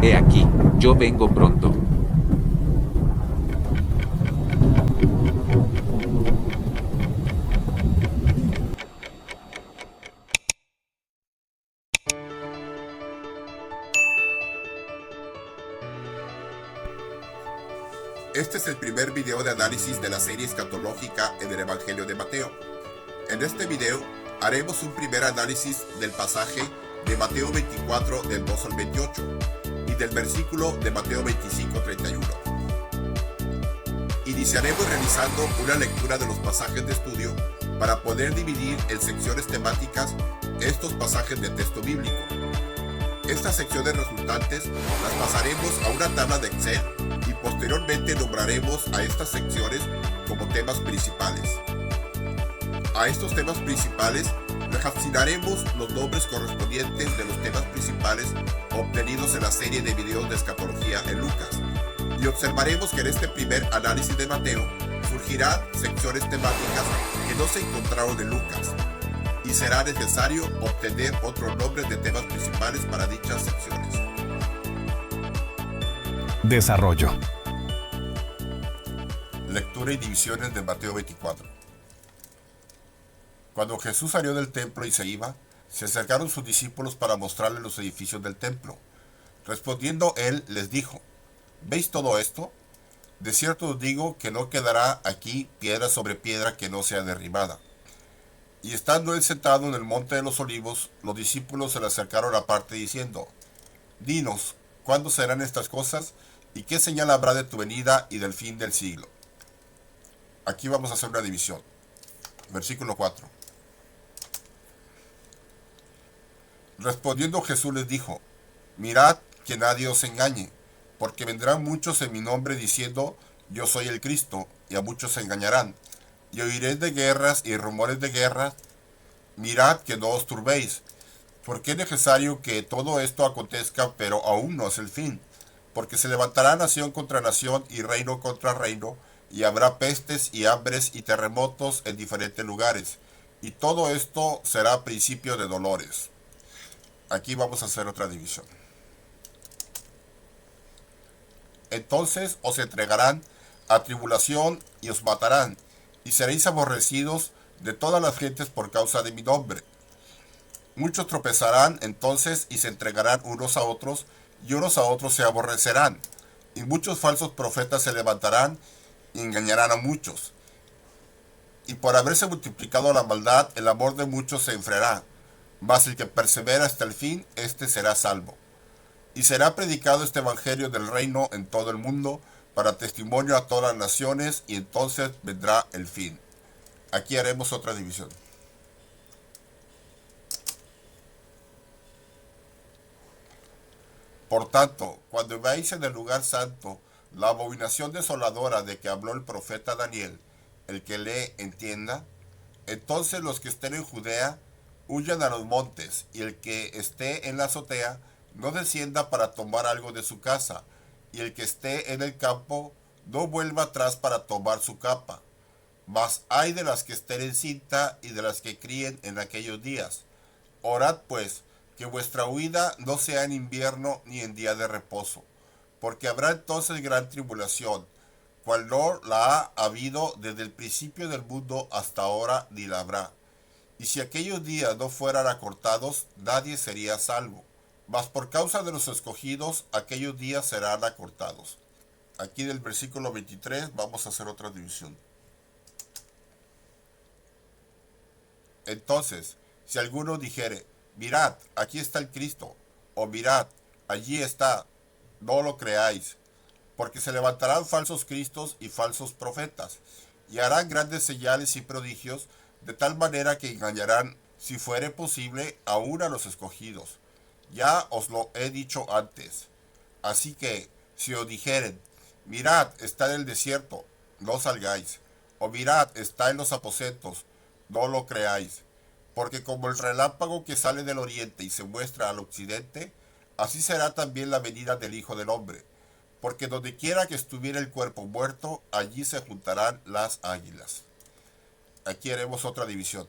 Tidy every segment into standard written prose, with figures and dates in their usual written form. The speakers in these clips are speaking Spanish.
He aquí, yo vengo pronto. Este es el primer video de análisis de la serie escatológica en el Evangelio de Mateo. En este video haremos un primer análisis del pasaje de Mateo 24 del 2 al 28 y del versículo de Mateo 25-31. Iniciaremos realizando una lectura de los pasajes de estudio para poder dividir en secciones temáticas estos pasajes de texto bíblico. Estas secciones resultantes las pasaremos a una tabla de Excel y posteriormente nombraremos a estas secciones como temas principales. A estos temas principales les asignaremos los nombres correspondientes de los temas principales obtenidos en la serie de videos de escatología en Lucas, y observaremos que en este primer análisis de Mateo surgirán secciones temáticas que no se encontraron en Lucas, y será necesario obtener otros nombres de temas principales para dichas secciones. Desarrollo. Lectura y divisiones de Mateo 24. Cuando Jesús salió del templo y se iba, se acercaron sus discípulos para mostrarle los edificios del templo. Respondiendo él, les dijo: ¿Veis todo esto? De cierto os digo que no quedará aquí piedra sobre piedra que no sea derribada. Y estando él sentado en el monte de los olivos, los discípulos se le acercaron aparte diciendo: Dinos, ¿cuándo serán estas cosas? ¿Y qué señal habrá de tu venida y del fin del siglo? Aquí vamos a hacer una división. Versículo 4. Respondiendo Jesús les dijo: Mirad que nadie os engañe, porque vendrán muchos en mi nombre diciendo: Yo soy el Cristo, y a muchos se engañarán. Y oiréis de guerras y rumores de guerras. Mirad que no os turbéis, porque es necesario que todo esto acontezca, pero aún no es el fin. Porque se levantará nación contra nación y reino contra reino, y habrá pestes y hambres y terremotos en diferentes lugares. Y todo esto será principio de dolores. Aquí vamos a hacer otra división. Entonces os entregarán a tribulación y os matarán, y seréis aborrecidos de todas las gentes por causa de mi nombre. Muchos tropezarán entonces y se entregarán unos a otros, y unos a otros se aborrecerán. Y muchos falsos profetas se levantarán y engañarán a muchos. Y por haberse multiplicado la maldad, el amor de muchos se enfriará. Mas el que persevera hasta el fin, éste será salvo. Y será predicado este evangelio del reino en todo el mundo, para testimonio a todas las naciones, y entonces vendrá el fin. Aquí haremos otra división. Por tanto, cuando veáis en el lugar santo la abominación desoladora de que habló el profeta Daniel, el que lee entienda, entonces los que estén en Judea huyan a los montes, y el que esté en la azotea no descienda para tomar algo de su casa, y el que esté en el campo no vuelva atrás para tomar su capa. Mas ay de las que estén en cinta y de las que críen en aquellos días. Orad pues, que vuestra huida no sea en invierno ni en día de reposo, porque habrá entonces gran tribulación, cual no la ha habido desde el principio del mundo hasta ahora ni la habrá. Y si aquellos días no fueran acortados, nadie sería salvo. Mas por causa de los escogidos, aquellos días serán acortados. Aquí del versículo 23 vamos a hacer otra división. Entonces, si alguno dijere: Mirad, aquí está el Cristo, o mirad, allí está, no lo creáis, porque se levantarán falsos cristos y falsos profetas, y harán grandes señales y prodigios, de tal manera que engañarán, si fuere posible, aún a los escogidos. Ya os lo he dicho antes. Así que, si os dijeren: Mirad, está en el desierto, no salgáis, o mirad, está en los aposentos, no lo creáis. Porque como el relámpago que sale del oriente y se muestra al occidente, así será también la venida del Hijo del Hombre. Porque donde quiera que estuviera el cuerpo muerto, allí se juntarán las águilas. Aquí haremos otra división.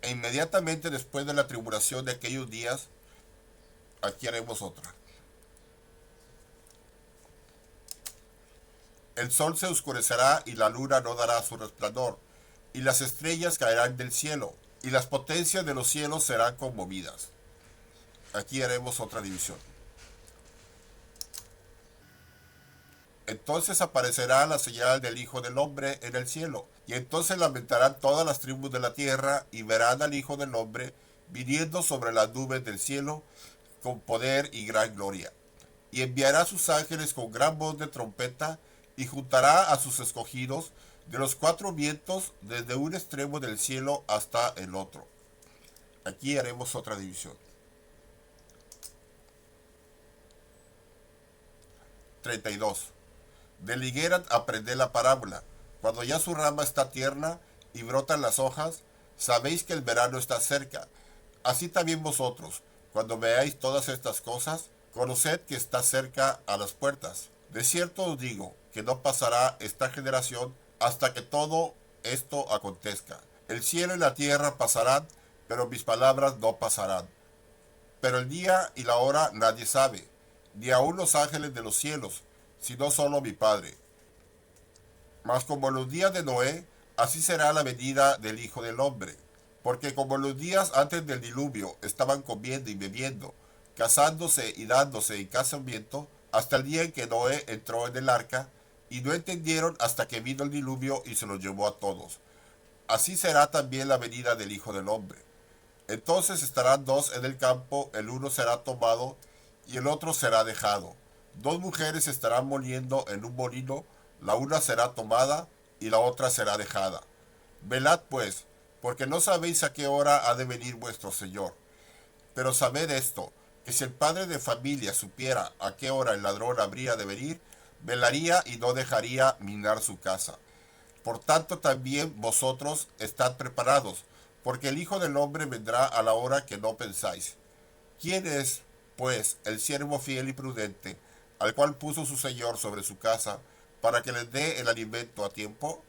E inmediatamente después de la tribulación de aquellos días, aquí haremos otra. El sol se oscurecerá y la luna no dará su resplandor, y las estrellas caerán del cielo, y las potencias de los cielos serán conmovidas. Aquí haremos otra división. Entonces aparecerá la señal del Hijo del Hombre en el cielo, y entonces lamentarán todas las tribus de la tierra, y verán al Hijo del Hombre viniendo sobre las nubes del cielo con poder y gran gloria. Y enviará a sus ángeles con gran voz de trompeta, y juntará a sus escogidos de los cuatro vientos desde un extremo del cielo hasta el otro. Aquí haremos otra división. 32. De la higuera aprended la parábola. Cuando ya su rama está tierna y brotan las hojas, sabéis que el verano está cerca. Así también vosotros, cuando veáis todas estas cosas, conoced que está cerca a las puertas. De cierto os digo que no pasará esta generación hasta que todo esto acontezca. El cielo y la tierra pasarán, pero mis palabras no pasarán. Pero el día y la hora nadie sabe, ni aun los ángeles de los cielos, sino solo mi Padre. Mas como en los días de Noé, así será la venida del Hijo del Hombre. Porque como en los días antes del diluvio estaban comiendo y bebiendo, casándose y dándose en casamiento, hasta el día en que Noé entró en el arca, y no entendieron hasta que vino el diluvio y se los llevó a todos. Así será también la venida del Hijo del Hombre. Entonces estarán dos en el campo, el uno será tomado y el otro será dejado. Dos mujeres estarán moliendo en un molino, la una será tomada y la otra será dejada. Velad pues, porque no sabéis a qué hora ha de venir vuestro Señor. Pero sabed esto, que si el padre de familia supiera a qué hora el ladrón habría de venir, velaría y no dejaría minar su casa. Por tanto también vosotros estad preparados, porque el Hijo del Hombre vendrá a la hora que no pensáis. ¿Quién es, pues, el siervo fiel y prudente, al cual puso su Señor sobre su casa, para que les dé el alimento a tiempo?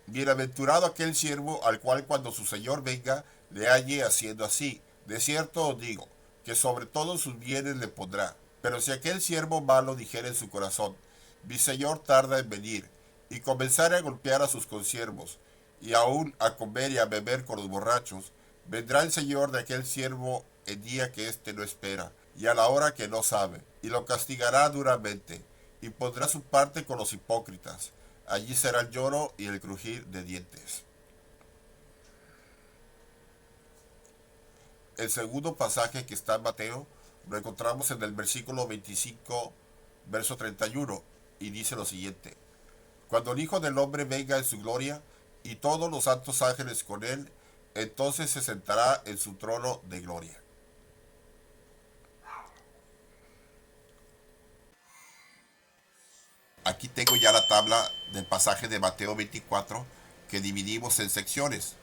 Bienaventurado aquel siervo al cual cuando su Señor venga le halle haciendo así. De cierto os digo, que sobre todos sus bienes le pondrá. Pero si aquel siervo malo dijere en su corazón, mi Señor tarda en venir, y comenzare a golpear a sus consiervos, y aún a comer y a beber con los borrachos, vendrá el Señor de aquel siervo el día que éste no espera, y a la hora que no sabe, y lo castigará duramente, y pondrá su parte con los hipócritas. Allí será el lloro y el crujir de dientes. El segundo pasaje que está en Mateo lo encontramos en el versículo 25, verso 31, y dice lo siguiente: Cuando el Hijo del Hombre venga en su gloria, y todos los santos ángeles con él, entonces se sentará en su trono de gloria. Aquí tengo ya la tabla del pasaje de Mateo 24 que dividimos en secciones.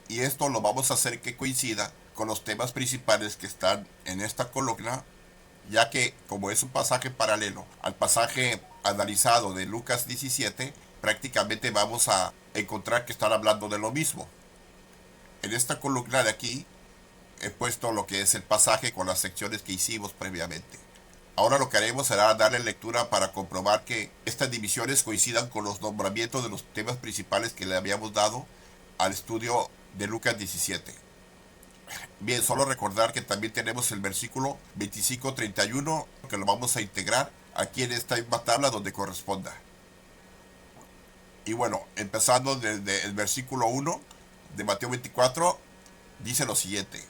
Y esto lo vamos a hacer que coincida con los temas principales que están en esta columna, ya que como es un pasaje paralelo al pasaje analizado de Lucas 17, prácticamente vamos a encontrar que están hablando de lo mismo. En esta columna de aquí he puesto lo que es el pasaje con las secciones que hicimos previamente. Ahora lo que haremos será darle lectura para comprobar que estas divisiones coincidan con los nombramientos de los temas principales que le habíamos dado al estudio de Lucas 17. Bien, solo recordar que también tenemos el versículo 25-31 que lo vamos a integrar aquí en esta misma tabla donde corresponda. Y bueno, empezando desde el versículo 1 de Mateo 24, dice lo siguiente: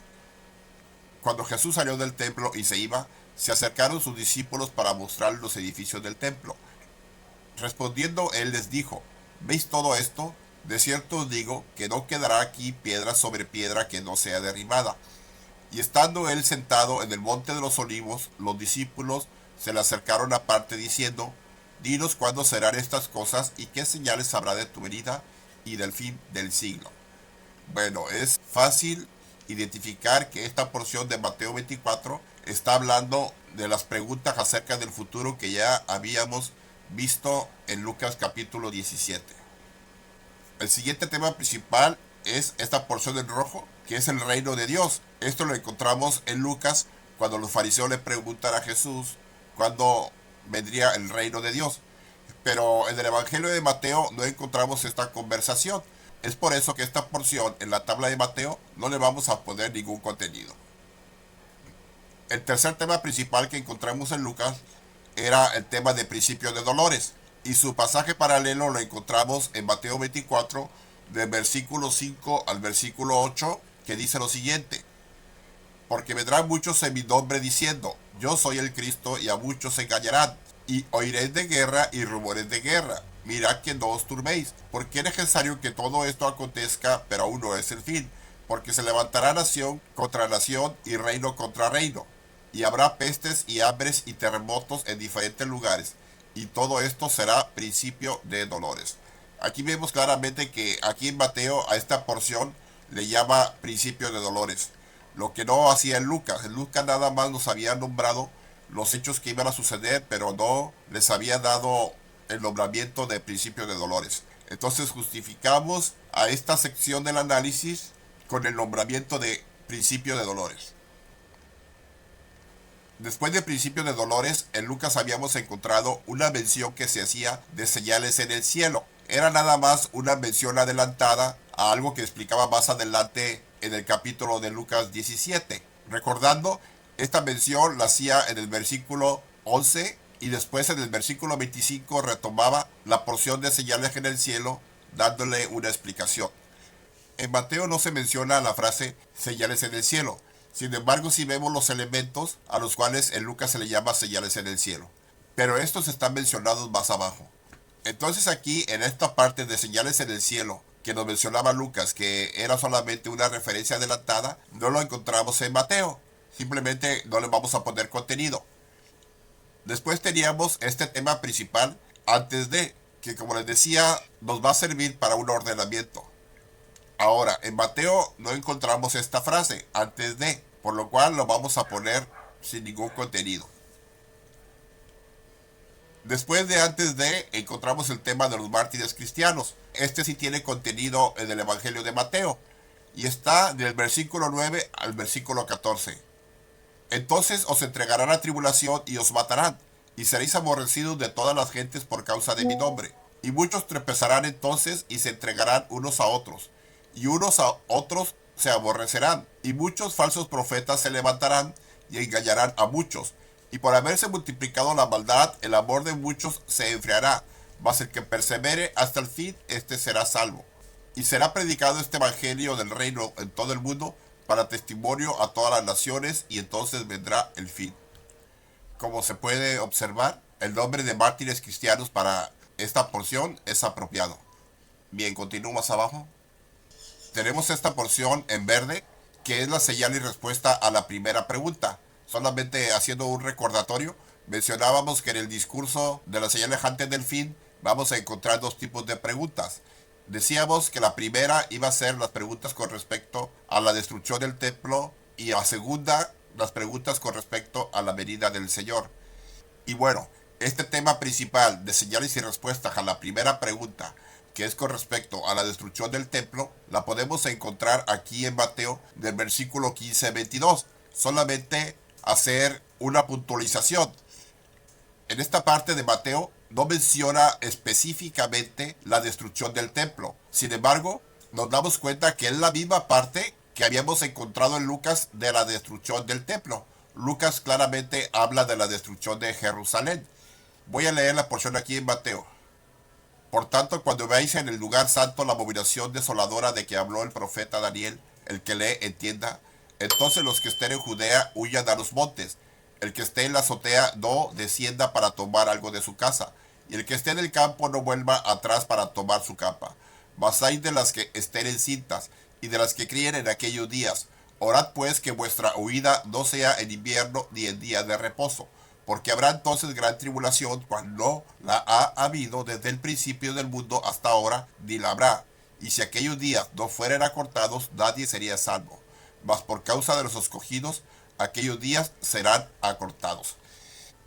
Cuando Jesús salió del templo y se iba, se acercaron sus discípulos para mostrar los edificios del templo. Respondiendo él les dijo: ¿Veis todo esto? De cierto os digo que no quedará aquí piedra sobre piedra que no sea derribada. Y estando él sentado en el monte de los olivos, los discípulos se le acercaron aparte diciendo: Dinos cuándo serán estas cosas y qué señales habrá de tu venida y del fin del siglo. Bueno, es fácil identificar que esta porción de Mateo 24 está hablando de las preguntas acerca del futuro que ya habíamos visto en Lucas capítulo 17. El siguiente tema principal es esta porción en rojo, que es el reino de Dios. Esto lo encontramos en Lucas cuando los fariseos le preguntan a Jesús cuándo vendría el reino de Dios. Pero en el Evangelio de Mateo no encontramos esta conversación. Es por eso que esta porción en la tabla de Mateo no le vamos a poner ningún contenido. El tercer tema principal que encontramos en Lucas era el tema de principio de dolores. Y su pasaje paralelo lo encontramos en Mateo 24, del versículo 5 al versículo 8, que dice lo siguiente: porque vendrán muchos en mi nombre diciendo, yo soy el Cristo, y a muchos se engañarán. Y oiréis de guerra y rumores de guerra. Mirad que no os turbéis, porque es necesario que todo esto acontezca, pero aún no es el fin. Porque se levantará nación contra nación y reino contra reino. Y habrá pestes y hambres y terremotos en diferentes lugares. Y todo esto será principio de dolores. Aquí vemos claramente que aquí en Mateo a esta porción le llama principio de dolores. Lo que no hacía en Lucas. En Lucas nada más nos había nombrado los hechos que iban a suceder, pero no les había dado el nombramiento de principio de dolores. Entonces justificamos a esta sección del análisis con el nombramiento de principio de dolores. Después de principio de dolores, en Lucas habíamos encontrado una mención que se hacía de señales en el cielo. Era nada más una mención adelantada a algo que explicaba más adelante en el capítulo de Lucas 17. Recordando, esta mención la hacía en el versículo 11 y después en el versículo 25 retomaba la porción de señales en el cielo, dándole una explicación. En Mateo no se menciona la frase señales en el cielo. Sin embargo, sí vemos los elementos a los cuales en Lucas se le llama señales en el cielo. Pero estos están mencionados más abajo. Entonces aquí, en esta parte de señales en el cielo, que nos mencionaba Lucas, que era solamente una referencia adelantada, no lo encontramos en Mateo. Simplemente no le vamos a poner contenido. Después teníamos este tema principal antes de, que como les decía, nos va a servir para un ordenamiento. Ahora, en Mateo no encontramos esta frase, antes de, por lo cual lo vamos a poner sin ningún contenido. Después de antes de, encontramos el tema de los mártires cristianos. Este sí tiene contenido en el Evangelio de Mateo, y está del versículo 9 al versículo 14. Entonces os entregarán a tribulación y os matarán, y seréis aborrecidos de todas las gentes por causa de mi nombre. Y muchos tropezarán entonces y se entregarán unos a otros, y unos a otros se aborrecerán, y muchos falsos profetas se levantarán y engañarán a muchos. Y por haberse multiplicado la maldad, el amor de muchos se enfriará, mas el que persevere hasta el fin, este será salvo. Y será predicado este evangelio del reino en todo el mundo, para testimonio a todas las naciones, y entonces vendrá el fin. Como se puede observar, el nombre de mártires cristianos para esta porción es apropiado. Bien, continúo más abajo. Tenemos esta porción en verde, que es la señal y respuesta a la primera pregunta. Solamente haciendo un recordatorio, mencionábamos que en el discurso de la señal antes del fin vamos a encontrar dos tipos de preguntas. Decíamos que la primera iba a ser las preguntas con respecto a la destrucción del templo, y la segunda, las preguntas con respecto a la venida del Señor. Y bueno, este tema principal de señales y respuestas a la primera pregunta, que es con respecto a la destrucción del templo, la podemos encontrar aquí en Mateo del versículo 15 al 22. Solamente hacer una puntualización. En esta parte de Mateo no menciona específicamente la destrucción del templo. Sin embargo, nos damos cuenta que es la misma parte que habíamos encontrado en Lucas de la destrucción del templo. Lucas claramente habla de la destrucción de Jerusalén. Voy a leer la porción aquí en Mateo. Por tanto, cuando veáis en el lugar santo la abominación desoladora de que habló el profeta Daniel, el que lee entienda, entonces los que estén en Judea huyan a los montes. El que esté en la azotea no descienda para tomar algo de su casa, y el que esté en el campo no vuelva atrás para tomar su capa. Mas hay de las que estén encintas, y de las que críen en aquellos días. Orad pues que vuestra huida no sea en invierno ni en día de reposo, porque habrá entonces gran tribulación, cual no la ha habido desde el principio del mundo hasta ahora, ni la habrá. y si aquellos días no fueran acortados, nadie sería salvo. Mas por causa de los escogidos, aquellos días serán acortados.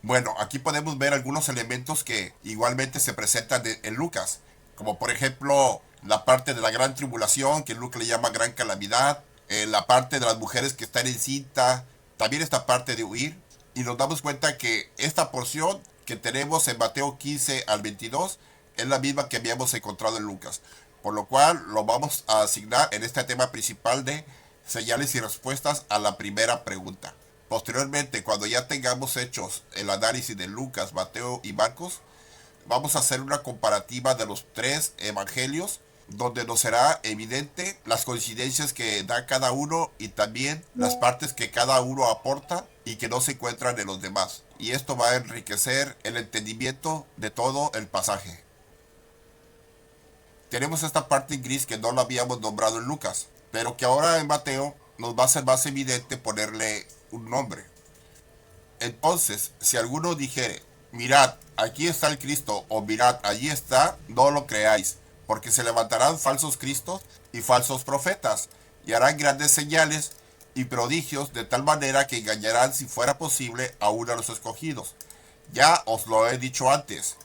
Bueno, aquí podemos ver algunos elementos que igualmente se presentan en Lucas, como por ejemplo la parte de la gran tribulación, que Lucas le llama gran calamidad, la parte de las mujeres que están encinta, también esta parte de huir, y nos damos cuenta que esta porción que tenemos en Mateo 15 al 22 es la misma que habíamos encontrado en Lucas, por lo cual lo vamos a asignar en este tema principal de señales y respuestas a la primera pregunta. Posteriormente, cuando ya tengamos hechos el análisis de Lucas, Mateo y Marcos, vamos a hacer una comparativa de los tres evangelios, donde nos será evidente las coincidencias que da cada uno y también las partes que cada uno aporta y que no se encuentran en los demás. Y esto va a enriquecer el entendimiento de todo el pasaje. Tenemos esta parte en gris que no la habíamos nombrado en Lucas, pero que ahora en Mateo nos va a ser más evidente ponerle un nombre. Entonces, si alguno dijere, mirad, aquí está el Cristo, o mirad, allí está, no lo creáis, porque se levantarán falsos cristos y falsos profetas, y harán grandes señales y prodigios, de tal manera que engañarán, si fuera posible, aún a los escogidos. Ya os lo he dicho antes.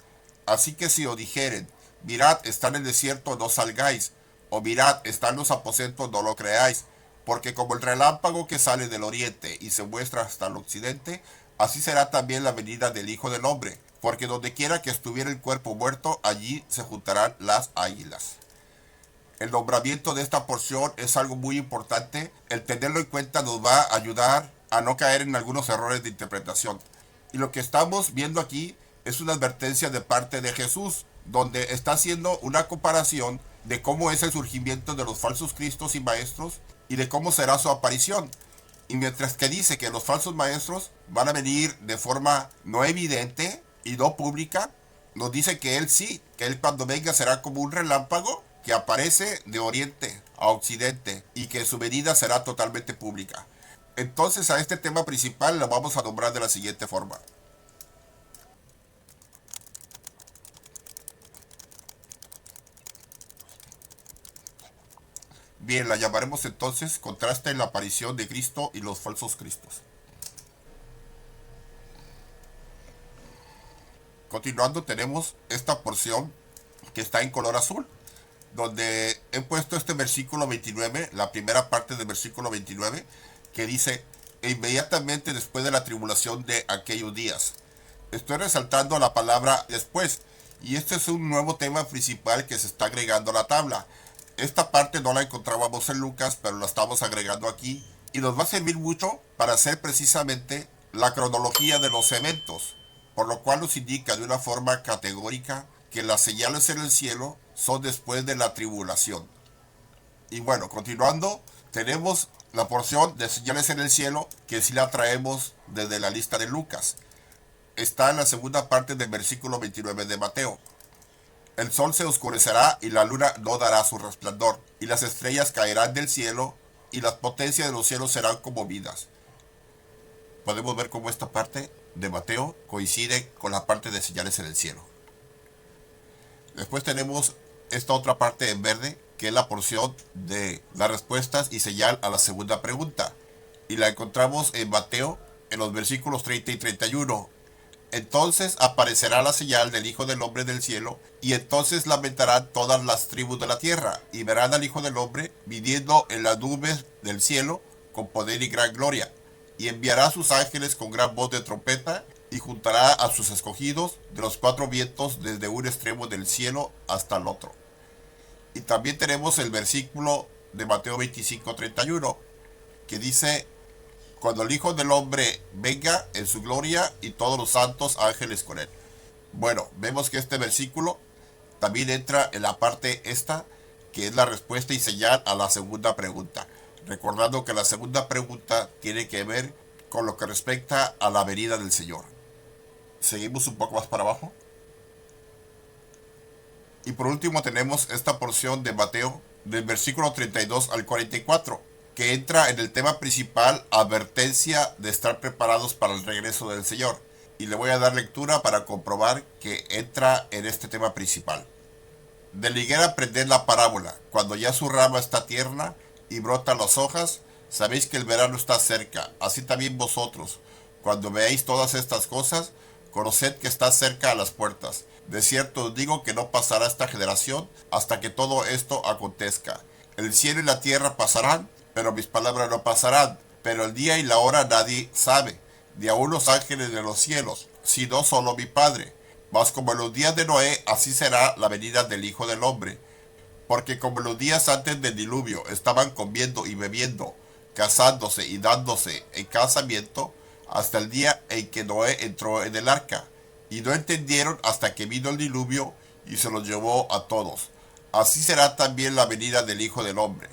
Así que si os dijeren, mirad, está en el desierto, no salgáis, o mirad, está en los aposentos, no lo creáis, porque como el relámpago que sale del oriente y se muestra hasta el occidente, así será también la venida del Hijo del Hombre, porque donde quiera que estuviera el cuerpo muerto, allí se juntarán las águilas. El nombramiento de esta porción es algo muy importante. El tenerlo en cuenta nos va a ayudar a no caer en algunos errores de interpretación. Y lo que estamos viendo aquí es una advertencia de parte de Jesús, donde está haciendo una comparación de cómo es el surgimiento de los falsos cristos y maestros y de cómo será su aparición. Y mientras que dice que los falsos maestros van a venir de forma no evidente y no pública, nos dice que él sí, que él cuando venga será como un relámpago que aparece de oriente a occidente y que su venida será totalmente pública. Entonces a este tema principal lo vamos a nombrar de la siguiente forma. Bien, la llamaremos entonces contraste en la aparición de Cristo y los falsos cristos. Continuando, tenemos esta porción que está en color azul, donde he puesto este versículo 29, la primera parte del versículo 29, que dice, e inmediatamente después de la tribulación de aquellos días. Estoy resaltando la palabra después, y este es un nuevo tema principal que se está agregando a la tabla. Esta parte no la encontrábamos en Lucas, pero la estamos agregando aquí, y nos va a servir mucho para hacer precisamente la cronología de los eventos, por lo cual nos indica de una forma categórica que las señales en el cielo son después de la tribulación. Y bueno, continuando, tenemos la porción de señales en el cielo, que sí la traemos desde la lista de Lucas. Está en la segunda parte del versículo 29 de Mateo. El sol se oscurecerá y la luna no dará su resplandor, y las estrellas caerán del cielo, y las potencias de los cielos serán conmovidas. Podemos ver cómo esta parte de Mateo coincide con la parte de señales en el cielo. Después tenemos esta otra parte en verde, que es la porción de las respuestas y señal a la segunda pregunta. Y la encontramos en Mateo, en los versículos 30 y 31. Entonces aparecerá la señal del Hijo del Hombre del cielo, y entonces lamentarán todas las tribus de la tierra, y verán al Hijo del Hombre viniendo en las nubes del cielo con poder y gran gloria. Y enviará a sus ángeles con gran voz de trompeta, y juntará a sus escogidos de los cuatro vientos desde un extremo del cielo hasta el otro. Y también tenemos el versículo de Mateo 25:31, que dice, cuando el Hijo del Hombre venga en su gloria y todos los santos ángeles con él. Bueno, vemos que este versículo también entra en la parte esta, que es la respuesta y señal a la segunda pregunta. Recordando que la segunda pregunta tiene que ver con lo que respecta a la venida del Señor. Seguimos un poco más para abajo. Y por último tenemos esta porción de Mateo, del versículo 32 al 44, que entra en el tema principal, advertencia de estar preparados para el regreso del Señor. Y le voy a dar lectura para comprobar que entra en este tema principal. De la higuera aprended la parábola. Cuando ya su rama está tierna y brotan las hojas, sabéis que el verano está cerca. Así también vosotros, cuando veáis todas estas cosas, conoced que está cerca a las puertas. De cierto os digo que no pasará esta generación hasta que todo esto acontezca. El cielo y la tierra pasarán, pero mis palabras no pasarán. Pero el día y la hora nadie sabe, ni aun los ángeles de los cielos, sino solo mi Padre. Mas como en los días de Noé, así será la venida del Hijo del Hombre. Porque como en los días antes del diluvio estaban comiendo y bebiendo, casándose y dándose en casamiento, hasta el día en que Noé entró en el arca, y no entendieron hasta que vino el diluvio y se los llevó a todos. Así será también la venida del Hijo del Hombre.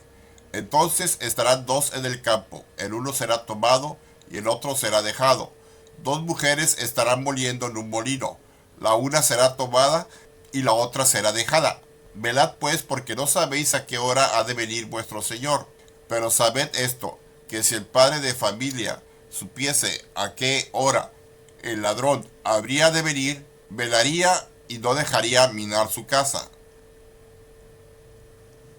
Entonces estarán dos en el campo, el uno será tomado y el otro será dejado. Dos mujeres estarán moliendo en un molino, la una será tomada y la otra será dejada. Velad pues, porque no sabéis a qué hora ha de venir vuestro Señor. Pero sabed esto, que si el padre de familia supiese a qué hora el ladrón habría de venir, velaría y no dejaría minar su casa.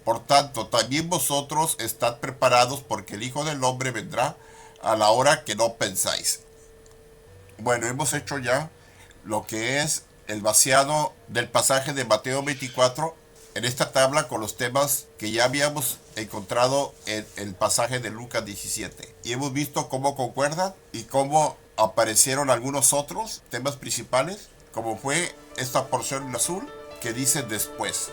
Por tanto, también vosotros estad preparados, porque el Hijo del Hombre vendrá a la hora que no pensáis. Bueno, hemos hecho ya lo que es el vaciado del pasaje de Mateo 24 en esta tabla con los temas que ya habíamos encontrado en el pasaje de Lucas 17. Y hemos visto cómo concuerdan y cómo aparecieron algunos otros temas principales, como fue esta porción en azul que dice después.